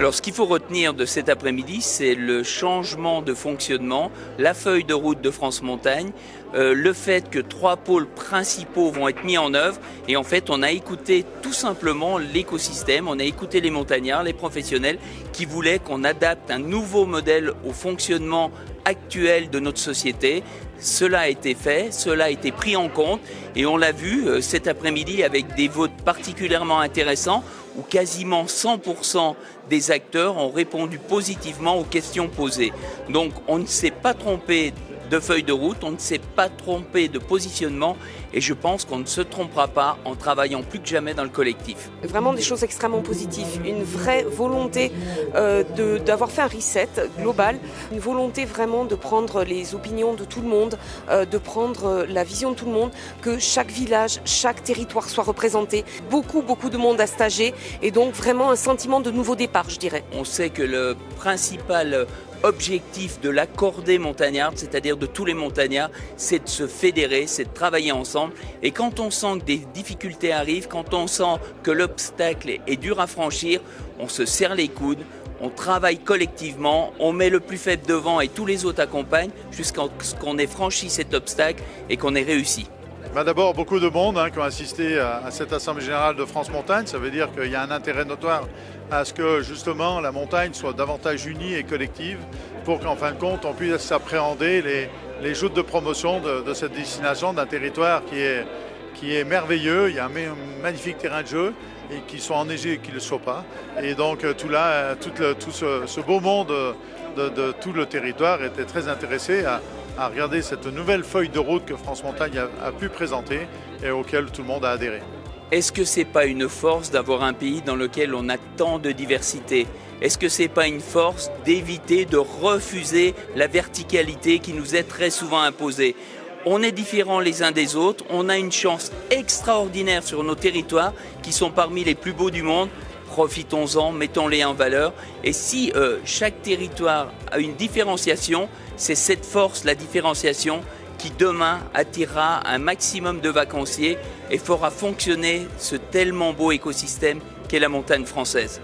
Alors ce qu'il faut retenir de cet après-midi, c'est le changement de fonctionnement, la feuille de route de France Montagne, le fait que 3 pôles principaux vont être mis en œuvre et en fait on a écouté tout simplement l'écosystème, on a écouté les montagnards, les professionnels qui voulaient qu'on adapte un nouveau modèle au fonctionnement actuel de notre société. Cela a été fait, cela a été pris en compte et on l'a vu cet après-midi avec des votes particulièrement intéressants où quasiment 100% des acteurs ont répondu positivement aux questions posées. Donc on ne s'est pas trompé de feuille de route, on ne s'est pas trompé de positionnement et je pense qu'on ne se trompera pas en travaillant plus que jamais dans le collectif. Vraiment des choses extrêmement positives, une vraie volonté d'avoir fait un reset global, une volonté vraiment de prendre les opinions de tout le monde, de prendre la vision de tout le monde, que chaque village, chaque territoire soit représenté, beaucoup de monde à stager et donc vraiment un sentiment de nouveau départ, je dirais. On sait que le principal objectif de l'accordé montagnarde, c'est-à-dire de tous les montagnards, c'est de se fédérer, c'est de travailler ensemble. Et quand on sent que des difficultés arrivent, quand on sent que l'obstacle est dur à franchir, on se serre les coudes, on travaille collectivement, on met le plus faible devant et tous les autres accompagnent jusqu'à ce qu'on ait franchi cet obstacle et qu'on ait réussi. D'abord, beaucoup de monde qui ont assisté à cette Assemblée Générale de France Montagne. Ça veut dire qu'il y a un intérêt notoire à ce que justement la montagne soit davantage unie et collective pour qu'en fin de compte on puisse appréhender les joutes de promotion de cette destination d'un territoire qui est merveilleux. Il y a un magnifique terrain de jeu et qui soit enneigé et qui ne le soit pas. Et donc tout ce beau monde de tout le territoire était très intéressé à regarder cette nouvelle feuille de route que France Montagne a pu présenter et auquel tout le monde a adhéré. Est-ce que c'est pas une force d'avoir un pays dans lequel on a tant de diversité? Est-ce que c'est pas une force d'éviter de refuser la verticalité qui nous est très souvent imposée? On est différents les uns des autres, on a une chance extraordinaire sur nos territoires qui sont parmi les plus beaux du monde. Profitons-en, mettons-les en valeur. Et si chaque territoire a une différenciation, c'est cette force, la différenciation, qui demain attirera un maximum de vacanciers et fera fonctionner ce tellement beau écosystème qu'est la montagne française.